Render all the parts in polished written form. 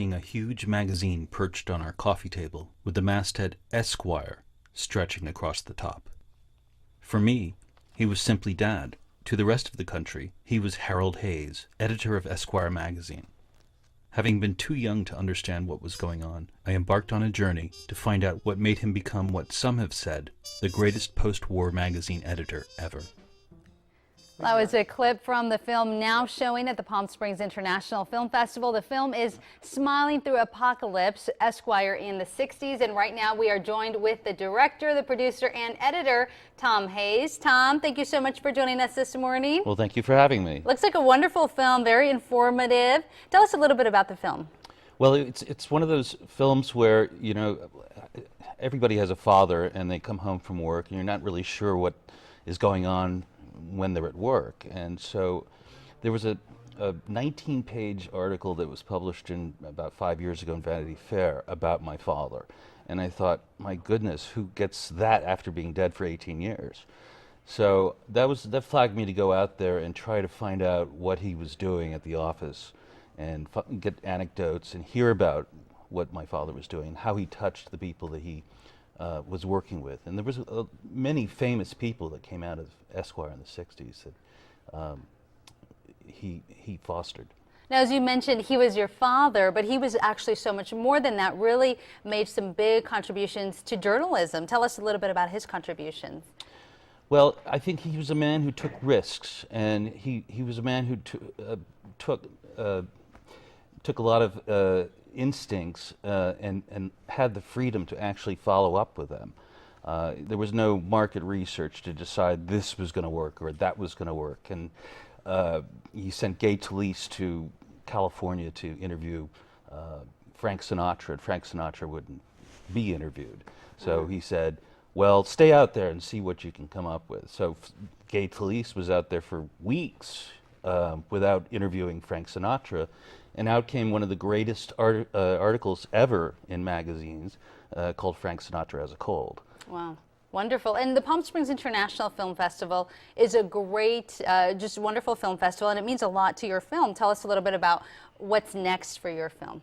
Seeing a huge magazine perched on our coffee table with the masthead Esquire stretching across the top. For me, he was simply Dad. To the rest of the country, he was Harold Hayes, editor of Esquire magazine. Having been too young to understand what was going on, I embarked on a journey to find out what made him become what some have said, the greatest post-war magazine editor ever. That was a clip from the film now showing at the Palm Springs International Film Festival. The film is Smiling Through Apocalypse, Esquire in the 60s. And right now we are joined with the director, the producer, and editor, Tom Hayes. Tom, thank you so much for joining us this morning. Well, thank you for having me. Looks like a wonderful film, very informative. Tell us a little bit about the film. Well, it's one of those films where, you know, everybody has a father and they come home from work and you're not really sure what is going on when they're at work. And so there was a 19-page article that was published in about 5 years ago in Vanity Fair about my father. And I thought, my goodness, who gets that after being dead for 18 years? So that flagged me to go out there and try to find out what he was doing at the office and get anecdotes and hear about what my father was doing, how he touched the people that he was working with. And there was many famous people that came out of Esquire in the 60s that he fostered. Now, as you mentioned, he was your father, but he was actually so much more than that, really made some big contributions to journalism. Tell us a little bit about his contributions. Well, I think he was a man who took risks, and he was a man who took a lot of instincts and had the freedom to actually follow up with them. There was no market research to decide this was going to work or that was going to work. And he sent Gay Talese to California to interview Frank Sinatra, and Frank Sinatra wouldn't be interviewed. So he said, well, stay out there and see what you can come up with. So Gay Talese was out there for weeks without interviewing Frank Sinatra, and out came one of the greatest articles ever in magazines called Frank Sinatra Has a Cold. Wow. Wonderful. And the Palm Springs International Film Festival is a great, just wonderful film festival, and it means a lot to your film. Tell us a little bit about what's next for your film.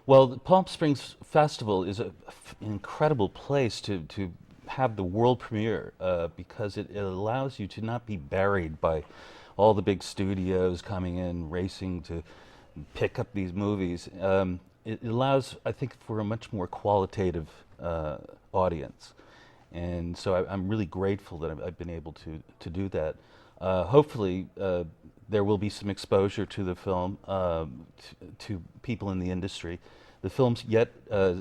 Well, the Palm Springs Festival is an incredible place to have the world premiere because it allows you to not be buried by all the big studios coming in, racing to pick up these movies. It allows, I think, for a much more qualitative audience. And so I'm really grateful that I've been able to do that. Hopefully, there will be some exposure to the film to people in the industry. The film yet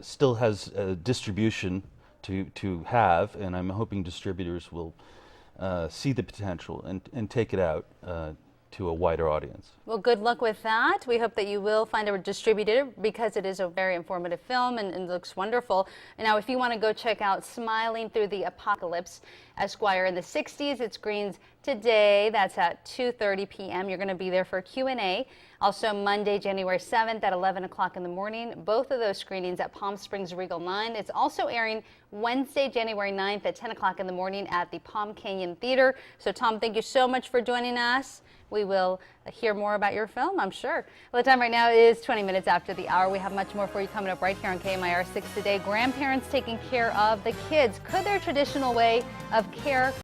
still has distribution to have, and I'm hoping distributors will see the potential and take it out to a wider audience. Well, good luck with that. We hope that you will find a distributor because it is a very informative film and looks wonderful. And now, if you want to go check out Smiling Through the Apocalypse, Esquire in the 60s, it screens today. That's at 2:30 p.m. You're going to be there for Q&A. Also, Monday, January 7th at 11 o'clock in the morning. Both of those screenings at Palm Springs Regal 9. It's also airing Wednesday, January 9th at 10 o'clock in the morning at the Palm Canyon Theater. So, Tom, thank you so much for joining us. We will hear more about your film, I'm sure. Well, the time right now is 20 minutes after the hour. We have much more for you coming up right here on KMIR 6 Today. Grandparents taking care of the kids. Could their traditional way of care